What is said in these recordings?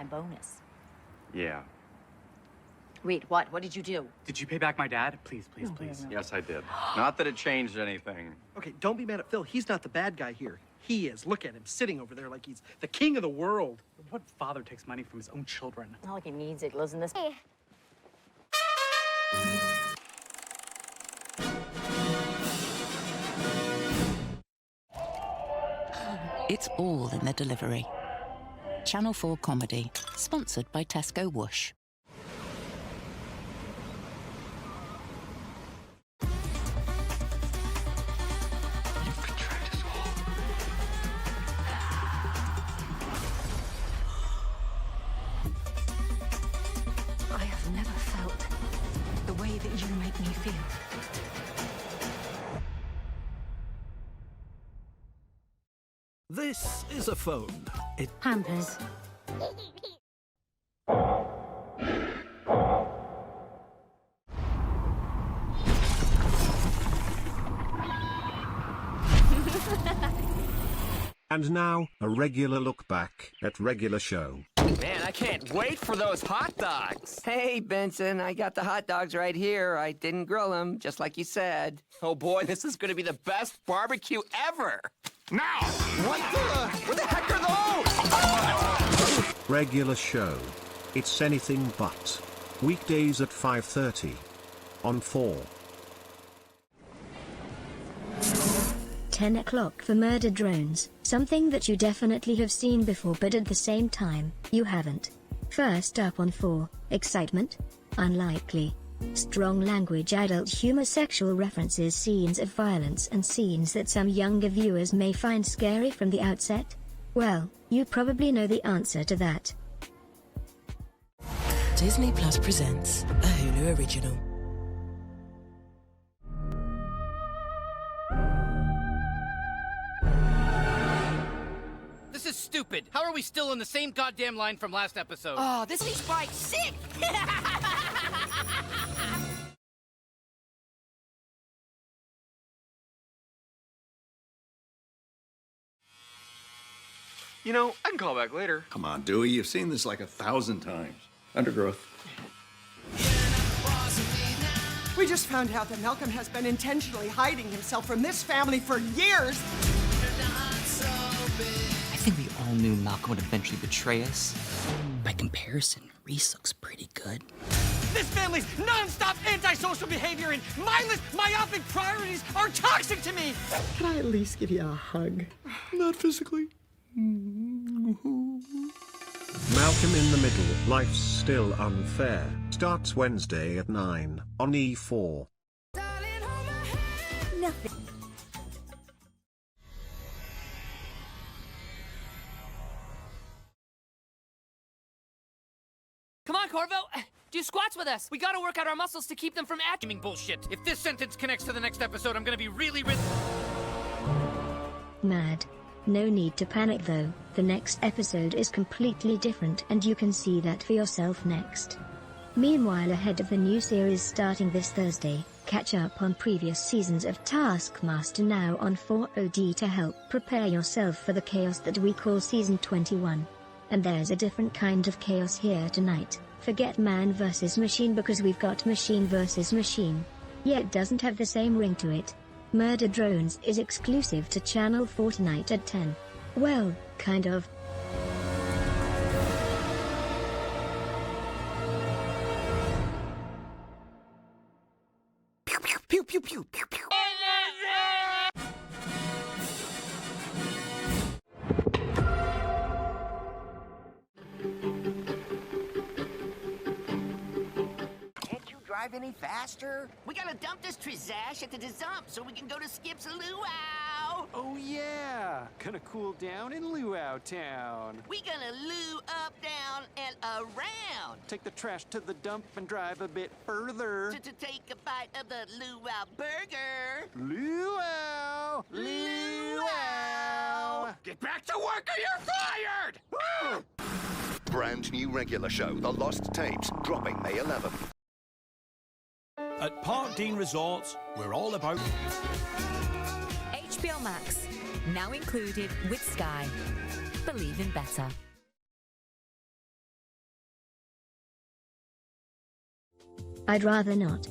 my bonus. Yeah. Reed, what? What did you do? Did you pay back my dad? Please, please, please. Yes, I did. Not that it changed anything. Okay, don't be mad at Phil. He's not the bad guy here. He is. Look at him, sitting over there like he's the king of the world. What father takes money from his own children? Not like he needs it. Listen, this. Hey. It's all in the delivery. Channel 4 comedy, sponsored by Tesco Whoosh. I have never felt the way that you make me feel. This is a phone. It Pampers. And now, a regular look back at regular show. Man, I can't wait for those hot dogs. Hey, Benson, I got the hot dogs right here. I didn't grill them, just like you said. Oh, boy, this is going to be the best barbecue ever. Now! What the heck are those? Regular show. It's anything but. Weekdays at 5:30. On 4. 10 o'clock for murder drones, something that you definitely have seen before but at the same time, you haven't. First up on 4, excitement? Unlikely. Strong language, adult humor, sexual references, scenes of violence and scenes that some younger viewers may find scary from the outset? Well, you probably know the answer to that. Disney Plus presents a Hulu original. This is stupid. How are we still in the same goddamn line from last episode? Oh, this leash bike's sick! You know, I can call back later. Come on, Dewey, you've seen this like 1,000 times. Undergrowth. We just found out that Malcolm has been intentionally hiding himself from this family for years. I think we all knew Malcolm would eventually betray us. By comparison, Reese looks pretty good. This family's non-stop antisocial behavior and mindless, myopic priorities are toxic to me. Can I at least give you a hug? Not physically. Malcolm in the Middle, Life's Still Unfair, starts Wednesday at 9, on E4. Nothing. Come on, Corvo. Do squats with us. We gotta work out our muscles to keep them from acting bullshit. If this sentence connects to the next episode, I'm gonna be really... Mad. No need to panic though, the next episode is completely different and you can see that for yourself next. Meanwhile, ahead of the new series starting this Thursday, catch up on previous seasons of Taskmaster now on 4OD to help prepare yourself for the chaos that we call Season 21. And there's a different kind of chaos here tonight. Forget man versus machine because we've got machine versus machine. Yeah, it doesn't have the same ring to it. Murder Drones is exclusive to Channel 4 tonight at 10. Well, kind of. Pew, pew, pew, pew, pew, pew, pew. Drive any faster? We gotta dump this Trizash at the dump so we can go to Skip's Luau. Oh yeah, gonna cool down in Luau Town. We gonna loo up, down, and around. Take the trash to the dump and drive a bit further. To take a bite of the Luau burger. Luau! Luau! Get back to work or you're fired! Brand new regular show, The Lost Tapes, dropping May 11th. At Park Dean Resorts, we're all about HBO Max, now included with Sky. Believe in better. I'd rather not.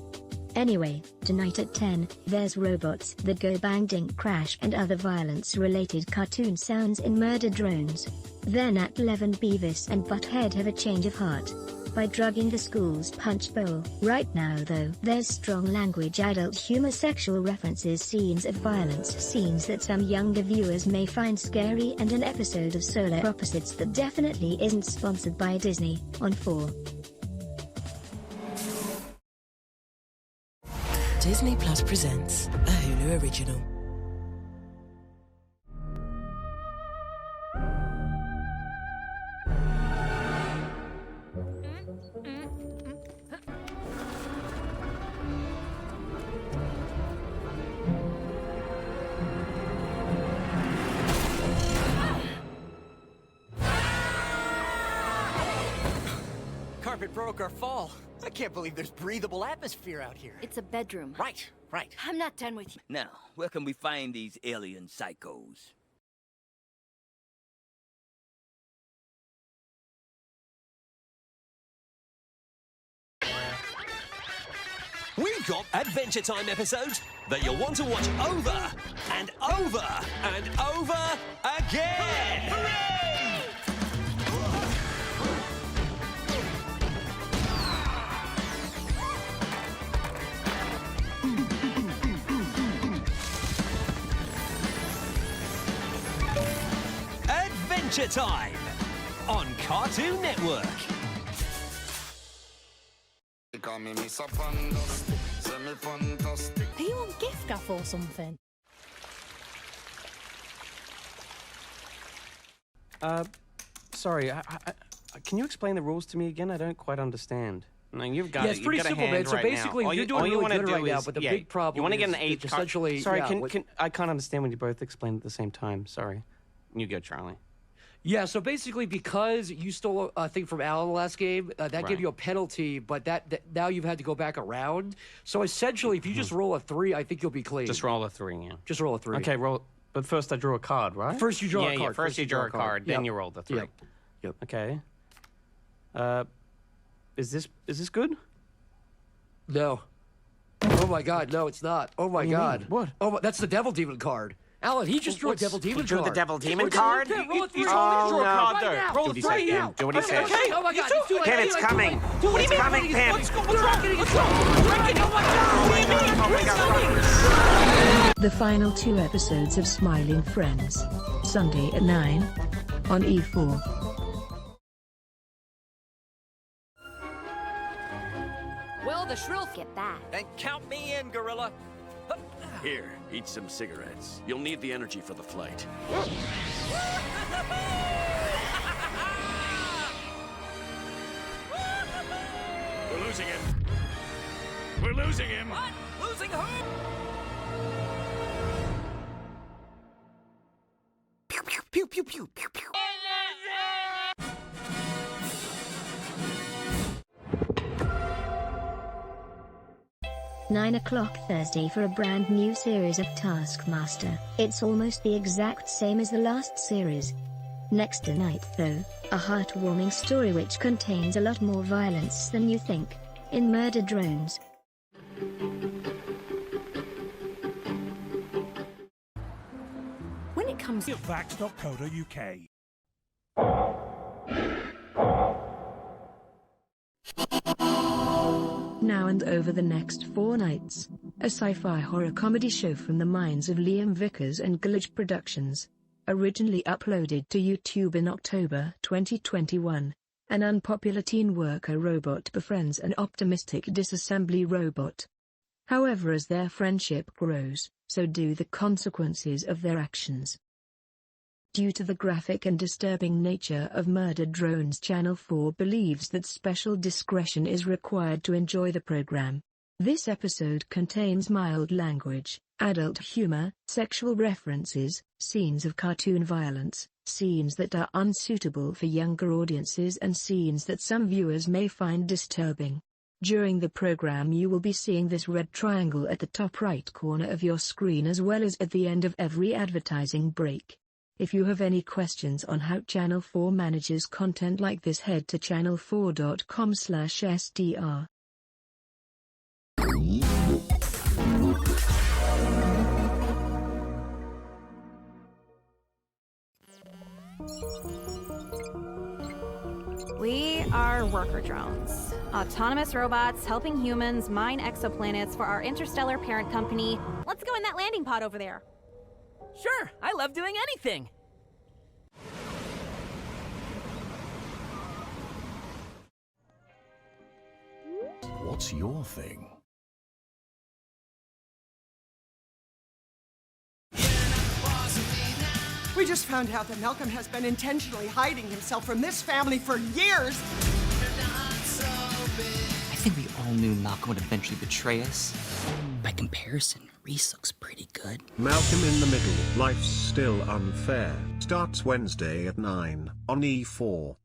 Anyway, tonight at 10, there's robots that go bang dink crash and other violence-related cartoon sounds in Murder Drones. Then at 11, Beavis and Butthead have a change of heart by drugging the school's punch bowl. Right now though, there's strong language, adult humor, sexual references, scenes of violence, scenes that some younger viewers may find scary, and an episode of Solar Opposites that definitely isn't sponsored by Disney, on 4. Disney Plus presents a Hulu original. Carpet broke our fall. I can't believe there's breathable atmosphere out here. It's a bedroom. Right. I'm not done with you. Now, where can we find these alien psychos? We've got Adventure Time episodes that you'll want to watch over and over and over again. Hooray! Adventure Time on Cartoon Network. Are you on gift guff or something? Sorry, can you explain the rules to me again? I don't quite understand. No, you've got it's it. pretty You've got simple, a man. hand So right basically, now. you're doing really good right now, but the big problem you want to get an is eighth card. essentially... Sorry, yeah, I can't understand when you both explain at the same time. Sorry. You go, Charlie. Yeah, so basically, because you stole a thing from Alan last game, that gave you a penalty, but that now you've had to go back around. So essentially, if you just roll a 3, I think you'll be clean. Just roll a 3, yeah. Just roll a 3. Okay, roll. But first I drew a card, right? First you draw a card. Yeah, first you draw a card, then you roll the 3. Yep. Okay. Is this good? No. Oh my God, no, it's not. Oh my God. What? Oh, that's the Devil Demon card. Alan, he just drew a Devil Demon card. Drew the Devil Demon card? Roll a 3. Oh, no. Roll a 3 now. Do what he says. Okay. Oh my God, it's too late. Pam, it's coming. It's coming, Pam. What's wrong? The final 2 episodes of Smiling Friends. Sunday at 9. On E4. Well, the shrill get back. Then count me in, Gorilla. Here, eat some cigarettes. You'll need the energy for the flight. We're losing him. We're losing him. What? Losing who? Pew, pew, pew, pew, pew, pew. 9 o'clock Thursday for a brand new series of Taskmaster. It's almost the exact same as the last series. Next tonight though, a heartwarming story which contains a lot more violence than you think, in Murder Drones. When it comes to Facts.co.uk. Now and over the next 4 nights, a sci-fi horror comedy show from the minds of Liam Vickers and Glitch Productions. Originally uploaded to YouTube in October 2021, an unpopular teen worker robot befriends an optimistic disassembly robot. However, as their friendship grows, so do the consequences of their actions. Due to the graphic and disturbing nature of Murder Drones, Channel 4 believes that special discretion is required to enjoy the program. This episode contains mild language, adult humor, sexual references, scenes of cartoon violence, scenes that are unsuitable for younger audiences, and scenes that some viewers may find disturbing. During the program you will be seeing this red triangle at the top right corner of your screen, as well as at the end of every advertising break. If you have any questions on how Channel 4 manages content like this, head to channel4.com/SDR. We are worker drones. Autonomous robots helping humans mine exoplanets for our interstellar parent company. Let's go in that landing pod over there. Sure, I love doing anything. What's your thing? We just found out that Malcolm has been intentionally hiding himself from this family for years. I think we all knew Malcolm would eventually betray us. By comparison, Reese looks pretty good. Malcolm in the Middle, Life's Still Unfair, starts Wednesday at 9 on E4.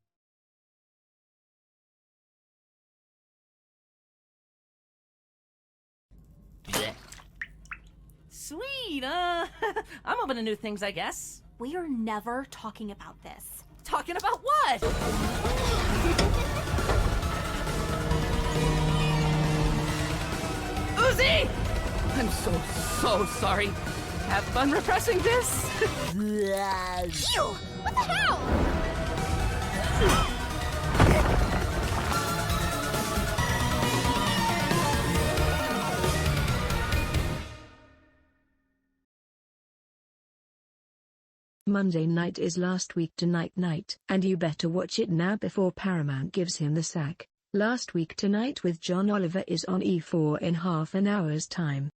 Sweet, I'm open to new things, I guess. We are never talking about this. Talking about what? Uzi! I'm so sorry. Have fun repressing this. Ew! What the hell? Monday night is Last Week Tonight night, and you better watch it now before Paramount gives him the sack. Last Week Tonight with John Oliver is on E4 in half an hour's time.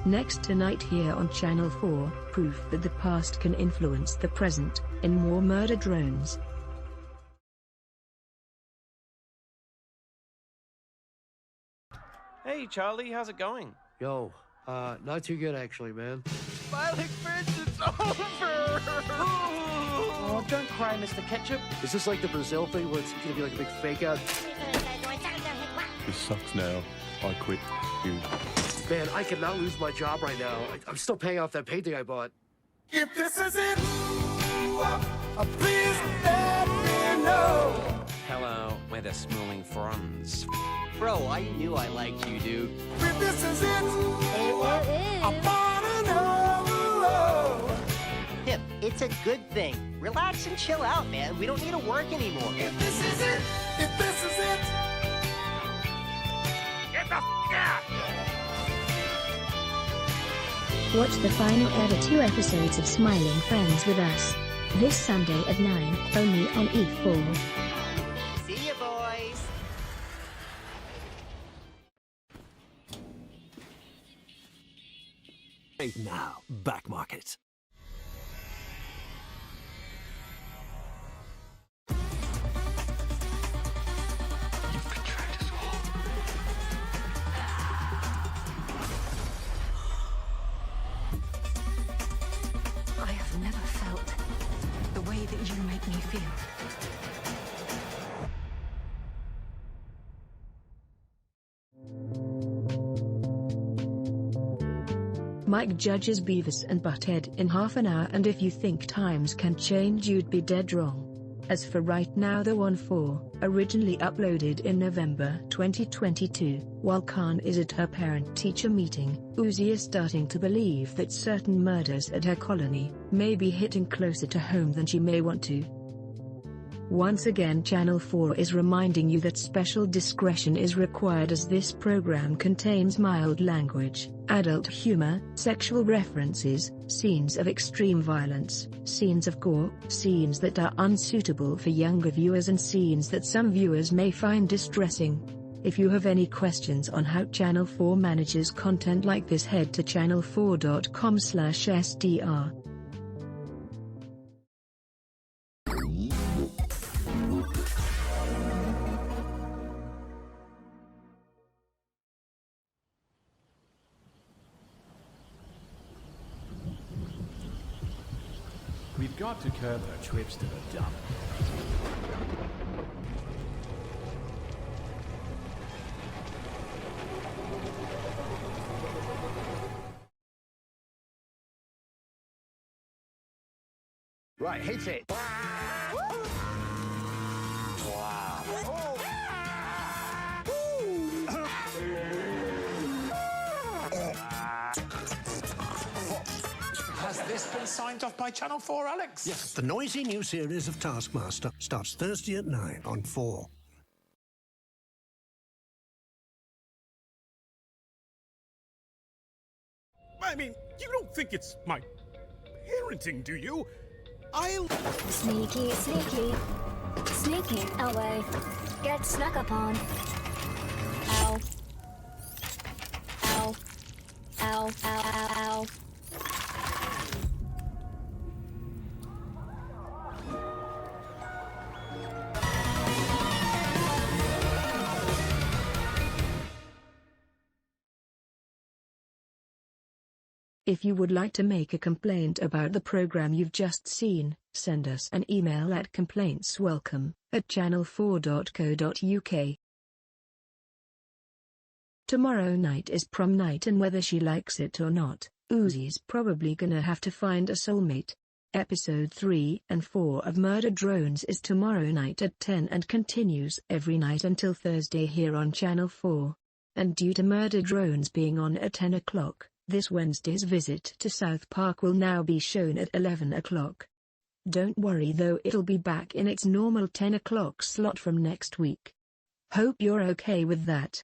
Next tonight here on Channel 4, proof that the past can influence the present, in more Murder Drones. Hey, Charlie, how's it going? Yo, not too good actually, man. Smiling Fridge is over! Oh, don't cry, Mr. Ketchup. Is this like the Brazil thing where it's gonna be like a big fake out? This sucks now. I quit. You. Man, I cannot lose my job right now. I'm still paying off that painting I bought. If this is it, please let me know. Hello, we're the Smooling Fronds. Bro, I knew I liked you, dude. If this is it, I wanna know. Pip, it's a good thing. Relax and chill out, man. We don't need to work anymore. If this is it, if this is it. Get the f*** out! Watch the final ever 2 episodes of Smiling Friends with us. This Sunday at 9, only on E4. See ya, boys. Now, back market. I have never felt the way that you make me feel. Mike judges Beavis and Butthead in half an hour, and if you think times can change, you'd be dead wrong. As for Right Now the 1-4, originally uploaded in November 2022, while Khan is at her parent-teacher meeting, Uzi is starting to believe that certain murders at her colony may be hitting closer to home than she may want to. Once again, Channel 4 is reminding you that special discretion is required, as this program contains mild language, adult humor, sexual references, scenes of extreme violence, scenes of gore, scenes that are unsuitable for younger viewers, and scenes that some viewers may find distressing. If you have any questions on how Channel 4 manages content like this, head to channel4.com/SDR. We've got to curb her trips to the dump. Right, hit it. Has this been signed off by Channel 4, Alex. Yes, the noisy new series of Taskmaster starts Thursday at 9 on 4. I mean, you don't think it's my parenting, do you? Sneaky, sneaky. Sneaking away. Get snuck upon. Ow. Ow. Ow, ow, ow, ow. If you would like to make a complaint about the program you've just seen, send us an email at complaintswelcome@channel4.co.uk. Tomorrow night is prom night, and whether she likes it or not, Uzi's probably gonna have to find a soulmate. Episode 3 and 4 of Murder Drones is tomorrow night at 10 and continues every night until Thursday here on Channel 4. And due to Murder Drones being on at 10 o'clock, this Wednesday's visit to South Park will now be shown at 11 o'clock. Don't worry though, it'll be back in its normal 10 o'clock slot from next week. Hope you're okay with that.